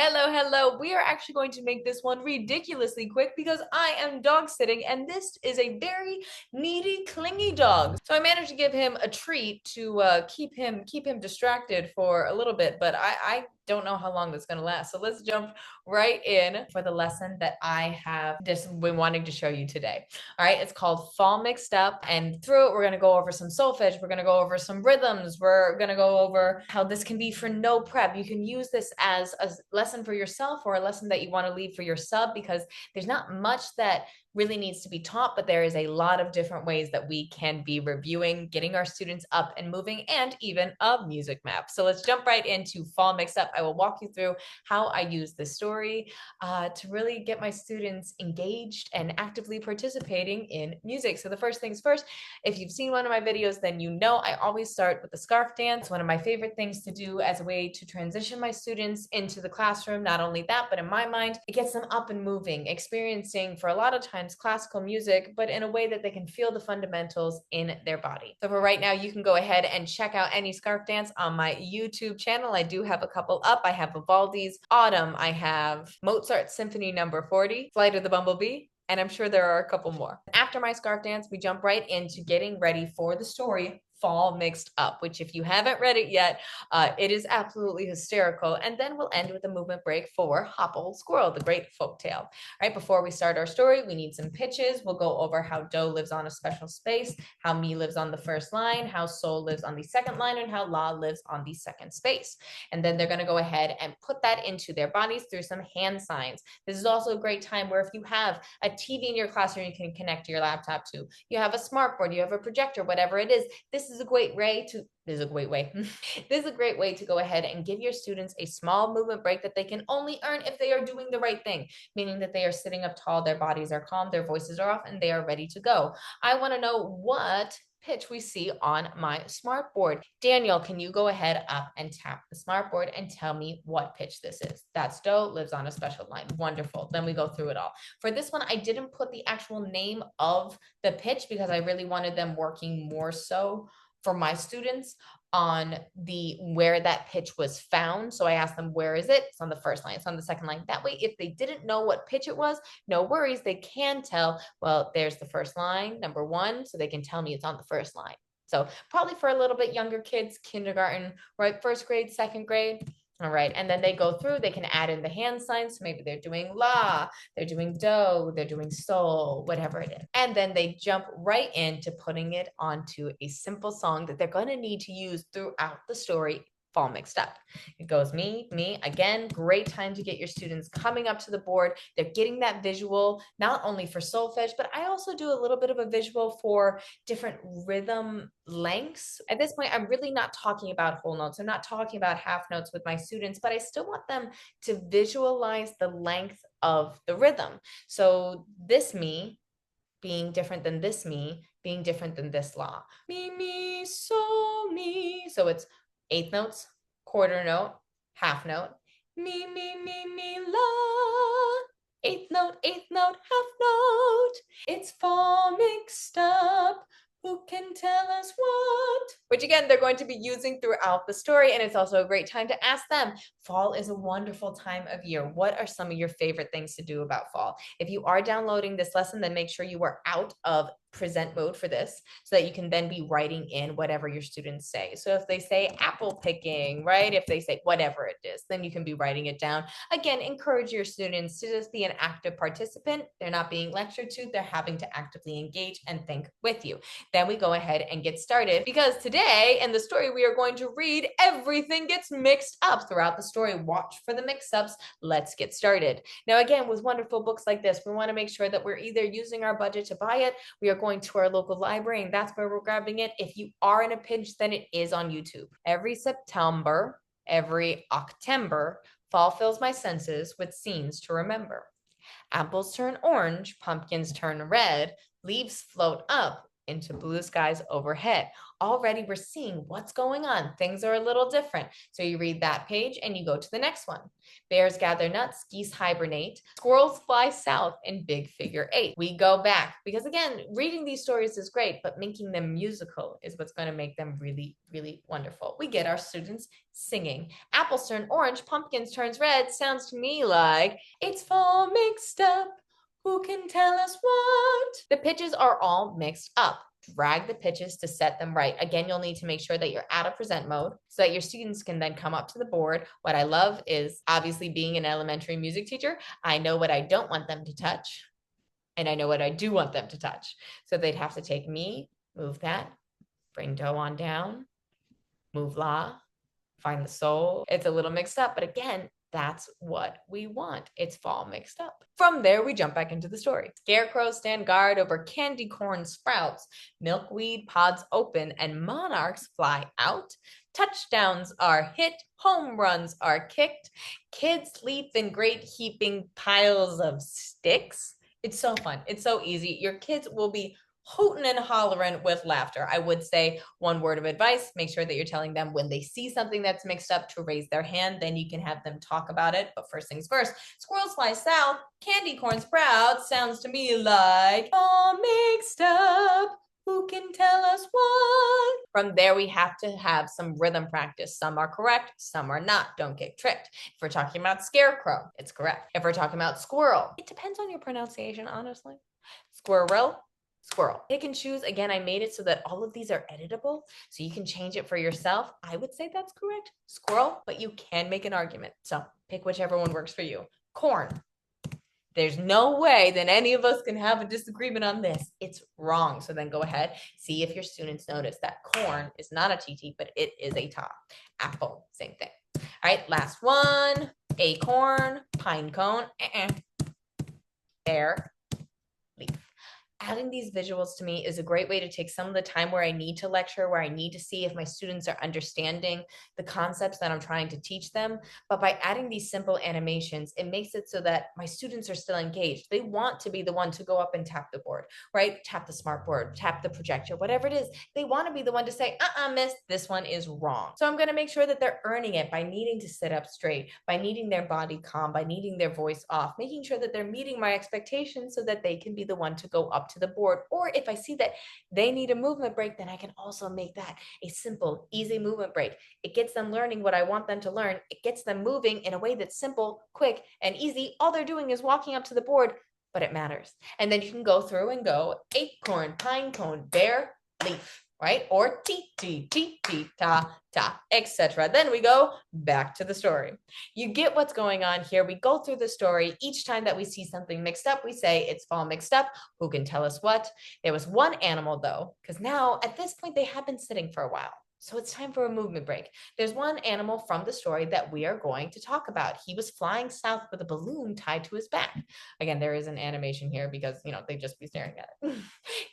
Hello. We are actually going to make this one ridiculously quick because I am dog sitting and this is a very needy, clingy dog. So I managed to give him a treat to keep him distracted for a little bit, but I don't know how long that's going to last. So let's jump right in for the lesson that I have just been wanting to show you today. All right, it's called Fall Mixed Up, and through it, we're going to go over some solfege, we're going to go over some rhythms, we're going to go over how this can be for no prep. You can use this as a lesson for yourself or a lesson that you want to leave for your sub because there's not much that really needs to be taught, but there is a lot of different ways that we can be reviewing, getting our students up and moving, and even a music map. So let's jump right into Fall Mixed Up. I will walk you through how I use this story to really get my students engaged and actively participating in music. So the first things first, if you've seen one of my videos, then you know I always start with the scarf dance, one of my favorite things to do as a way to transition my students into the classroom. Not only that, but in my mind, it gets them up and moving, experiencing for a lot of times classical music, but in a way that they can feel the fundamentals in their body. So for right now, you can go ahead and check out any scarf dance on my YouTube channel. I do have a couple up. I have Vivaldi's Autumn. I have Mozart's Symphony Number 40, Flight of the Bumblebee, and I'm sure there are a couple more. After my scarf dance, we jump right into getting ready for the story Fall Mixed Up, which if you haven't read it yet, it is absolutely hysterical. And then we'll end with a movement break for Hop Old Squirrel, the great folktale. Right before we start our story, we need some pitches. We'll go over how Do lives on a special space, how Mi lives on the first line, how Sol lives on the second line, and how La lives on the second space. And then they're going to go ahead and put that into their bodies through some hand signs. This is also a great time where if you have a TV in your classroom you can connect to your laptop to, you have a smart board, you have a projector, whatever it is, this is a great way to this is a great way. This is a great way to go ahead and give your students a small movement break that they can only earn if they are doing the right thing, meaning that they are sitting up tall, their bodies are calm, their voices are off, and they are ready to go. I want to know what pitch we see on my smart board. Daniel, can you go ahead up and tap the smart board and tell me what pitch this is? That's Do lives on a special line. Wonderful. Then we go through it all. For this one, I didn't put the actual name of the pitch because I really wanted them working more so for my students on the where that pitch was found. So I asked them, where is it? It's on the first line, it's on the second line. That way, if they didn't know what pitch it was, no worries, they can tell, well, there's the first line, number one, so they can tell me it's on the first line. So probably for a little bit younger kids, kindergarten, right? First grade, second grade. All right, and then they go through, they can add in the hand signs. So maybe they're doing La, they're doing Do, they're doing Sol, whatever it is. And then they jump right into putting it onto a simple song that they're gonna need to use throughout the story, Fall Mixed Up. It goes me, again, great time to get your students coming up to the board. They're getting that visual, not only for solfege, but I also do a little bit of a visual for different rhythm lengths. At this point, I'm really not talking about whole notes. I'm not talking about half notes with my students, but I still want them to visualize the length of the rhythm. So this Mi being different than this Mi, being different than this La. Mi, so, mi. So it's eighth notes, quarter note, half note. Mi, la. Eighth note, half note. It's fall mixed up. Who can tell us what? Which again, they're going to be using throughout the story. And it's also a great time to ask them, fall is a wonderful time of year. What are some of your favorite things to do about fall? If you are downloading this lesson, then make sure you are out of present mode for this so that you can then be writing in whatever your students say. So if they say apple picking, right? If they say whatever it is, then you can be writing it down. Again, encourage your students to just be an active participant. They're not being lectured to, they're having to actively engage and think with you. Then we go ahead and get started because today in the story, we are going to read Everything Gets Mixed Up throughout the story. Watch for the mix-ups. Let's get started. Now, again, with wonderful books like this, we want to make sure that we're either using our budget to buy it, we are going to our local library, and that's where we're grabbing it. If you are in a pinch, then it is on YouTube. Every September, every October, fall fills my senses with scenes to remember. Apples turn orange, pumpkins turn red, leaves float up, into blue skies overhead. Already we're seeing what's going on. Things are a little different. So you read that page and you go to the next one. Bears gather nuts, geese hibernate, squirrels fly south in big figure 8. We go back because again, reading these stories is great, but making them musical is what's going to make them really, really wonderful. We get our students singing. Apples turn orange, pumpkins turns red. Sounds to me like it's fall mixed up. Who can tell us what? The pitches are all mixed up. Drag the pitches to set them right. Again, you'll need to make sure that you're out of present mode so that your students can then come up to the board. What I love is obviously being an elementary music teacher, I know what I don't want them to touch and I know what I do want them to touch. So they'd have to take me, move that, bring do on down, move la, find the sol. It's a little mixed up, but again, that's what we want. It's fall mixed up. From there, we jump back into the story. Scarecrows stand guard over candy corn sprouts. Milkweed pods open and monarchs fly out. Touchdowns are hit. Home runs are kicked. Kids leap in great heaping piles of sticks. It's so fun. It's so easy. Your kids will be hooting and hollering with laughter. I would say one word of advice, make sure that you're telling them when they see something that's mixed up to raise their hand, then you can have them talk about it. But first things first, squirrels fly south, candy corn sprouts, sounds to me like all mixed up. Who can tell us what? From there, we have to have some rhythm practice. Some are correct, some are not. Don't get tricked. If we're talking about scarecrow, it's correct. If we're talking about squirrel, it depends on your pronunciation, honestly. Squirrel, squirrel. Pick and choose. Again, I made it so that all of these are editable, so you can change it for yourself. I would say that's correct. Squirrel, but you can make an argument. So pick whichever one works for you. Corn. There's no way that any of us can have a disagreement on this. It's wrong. So then go ahead, see if your students notice that corn is not a TT, but it is a ta. Apple, same thing. All right, last one. Acorn, pine cone, bear, leaf. Adding these visuals to me is a great way to take some of the time where I need to lecture, where I need to see if my students are understanding the concepts that I'm trying to teach them. But by adding these simple animations, it makes it so that my students are still engaged. They want to be the one to go up and tap the board, right? Tap the smart board, tap the projector, whatever it is. They want to be the one to say, miss, this one is wrong. So I'm going to make sure that they're earning it by needing to sit up straight, by needing their body calm, by needing their voice off, making sure that they're meeting my expectations so that they can be the one to go up to the board. Or if I see that they need a movement break, then I can also make that a simple, easy movement break. It gets them learning what I want them to learn. It gets them moving in a way that's simple, quick, and easy. All they're doing is walking up to the board, but it matters. And then you can go through and go acorn, pine cone, bear, leaf, right? Or t, ta, ta, etc. Then we go back to the story. You get what's going on here. We go through the story. Each time that we see something mixed up, we say it's fall mixed up. Who can tell us what? There was one animal though, because now at this point they have been sitting for a while. So it's time for a movement break. There's one animal from the story that we are going to talk about. He was flying south with a balloon tied to his back. Again, there is an animation here because, they'd just be staring at it.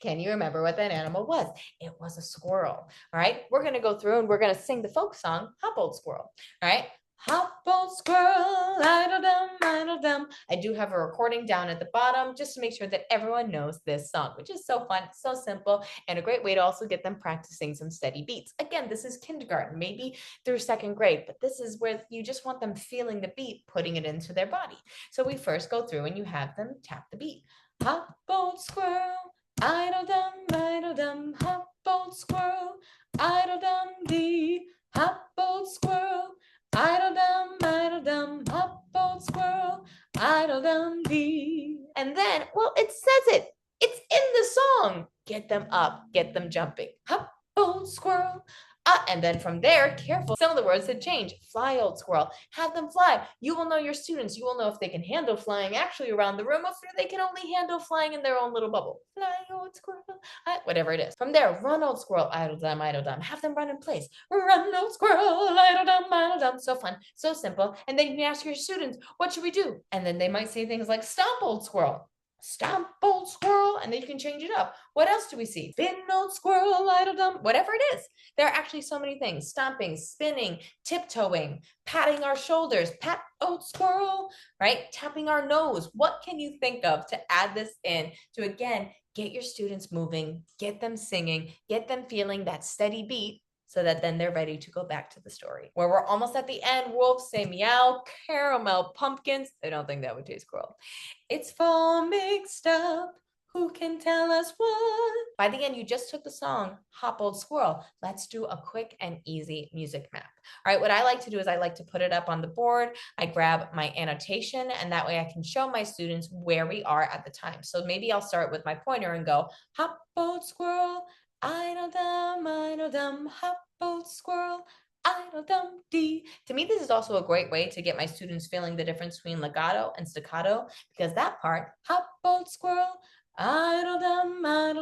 Can you remember what that animal was? It was a squirrel. All right, we're going to go through and we're going to sing the folk song, Hop Old Squirrel. All right. Hop old squirrel, idle-dum, idle-dum. I do have a recording down at the bottom just to make sure that everyone knows this song, which is so fun, so simple, and a great way to also get them practicing some steady beats. Again, this is kindergarten, maybe through second grade, but this is where you just want them feeling the beat, putting it into their body. So we first go through and you have them tap the beat. Hop old squirrel, idle-dum, idle-dum, hop old squirrel, idle-dum dee, hop old squirrel, idle-dum, hop old squirrel, idle-dum dee. And then, well, it says it. It's in the song. Get them up, get them jumping. Hop old squirrel. And then from there, careful, some of the words had changed. Fly, old squirrel. Have them fly. You will know your students. You will know if they can handle flying actually around the room, or if they can only handle flying in their own little bubble. Fly, old squirrel. Whatever it is. From there, run, old squirrel. Idle-dum, idle-dum. Have them run in place. Run, old squirrel. Idle-dum, idle-dum. So fun. So simple. And then you can ask your students, what should we do? And then they might say things like, stomp, old squirrel. Stomp, old squirrel, and then you can change it up. What else do we see? Spin, old squirrel, idle-dum, whatever it is. There are actually so many things. Stomping, spinning, tiptoeing, patting our shoulders, pat, old squirrel, right? Tapping our nose. What can you think of to add this in to, again, get your students moving, get them singing, get them feeling that steady beat so that then they're ready to go back to the story. Where we're almost at the end, wolves say meow, caramel pumpkins. I don't think that would taste squirrel. It's fall mixed up. Who can tell us what? By the end, you just took the song, Hop Old Squirrel. Let's do a quick and easy music map. All right, what I like to do is I like to put it up on the board. I grab my annotation, and that way I can show my students where we are at the time. So maybe I'll start with my pointer and go, hop old squirrel, I know them, hop old squirrel, idle dee. To me, this is also a great way to get my students feeling the difference between legato and staccato, because that part, hop old squirrel, idle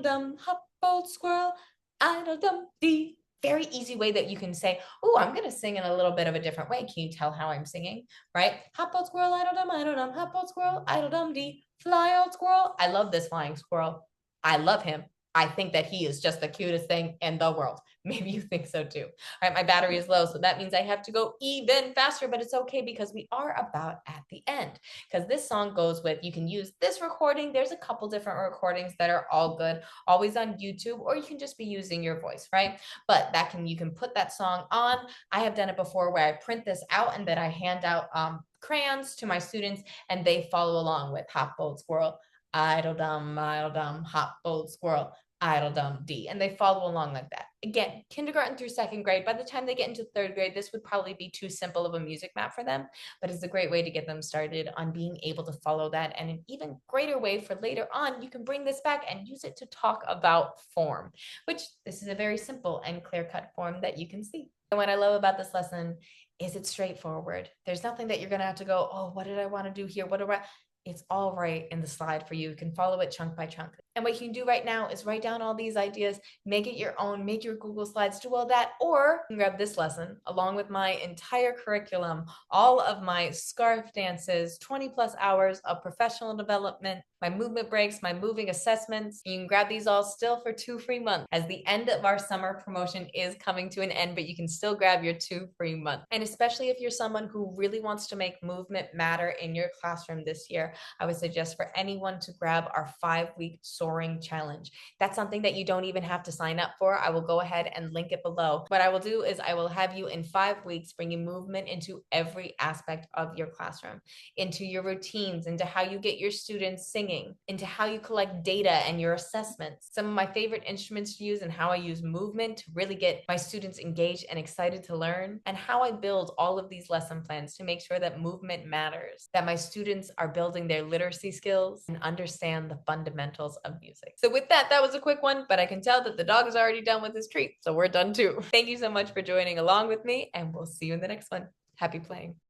dum, hop old squirrel, idle dee. Very easy way that you can say, oh, I'm going to sing in a little bit of a different way. Can you tell how I'm singing? Right? Hop old squirrel, idle dum, hop old squirrel, idle dee, fly old squirrel. I love this flying squirrel. I love him. I think that he is just the cutest thing in the world. Maybe you think so too. All right, my battery is low, so that means I have to go even faster, but it's okay because we are about at the end. Because this song goes with, you can use this recording. There's a couple different recordings that are all good, always on YouTube, or you can just be using your voice, right? But you can put that song on. I have done it before where I print this out and then I hand out crayons to my students and they follow along with Hop Old Squirrel, idle dum, hop old squirrel, idle dum dee. And they follow along like that. Again, kindergarten through second grade. By the time they get into third grade, this would probably be too simple of a music map for them, but it's a great way to get them started on being able to follow that. And an even greater way for later on, you can bring this back and use it to talk about form, which this is a very simple and clear-cut form that you can see. And what I love about this lesson is it's straightforward. There's nothing that you're going to have to go, oh, what did I want to do here? It's all right in the slide for you. You can follow it chunk by chunk. And what you can do right now is write down all these ideas, make it your own, make your Google Slides, do all that, or you can grab this lesson along with my entire curriculum, all of my scarf dances, 20 plus hours of professional development, my movement breaks, my moving assessments. You can grab these all still for 2 free months as the end of our summer promotion is coming to an end, but you can still grab your 2 free months. And especially if you're someone who really wants to make movement matter in your classroom this year, I would suggest for anyone to grab our 5-week soaring challenge. That's something that you don't even have to sign up for. I will go ahead and link it below. What I will do is I will have you in 5 weeks bringing movement into every aspect of your classroom, into your routines, into how you get your students singing, into how you collect data and your assessments. Some of my favorite instruments to use and how I use movement to really get my students engaged and excited to learn, and how I build all of these lesson plans to make sure that movement matters, that my students are building their literacy skills and understand the fundamentals of music. So with that, that was a quick one, but I can tell that the dog is already done with his treat, so we're done too. Thank you so much for joining along with me, and we'll see you in the next one. Happy playing.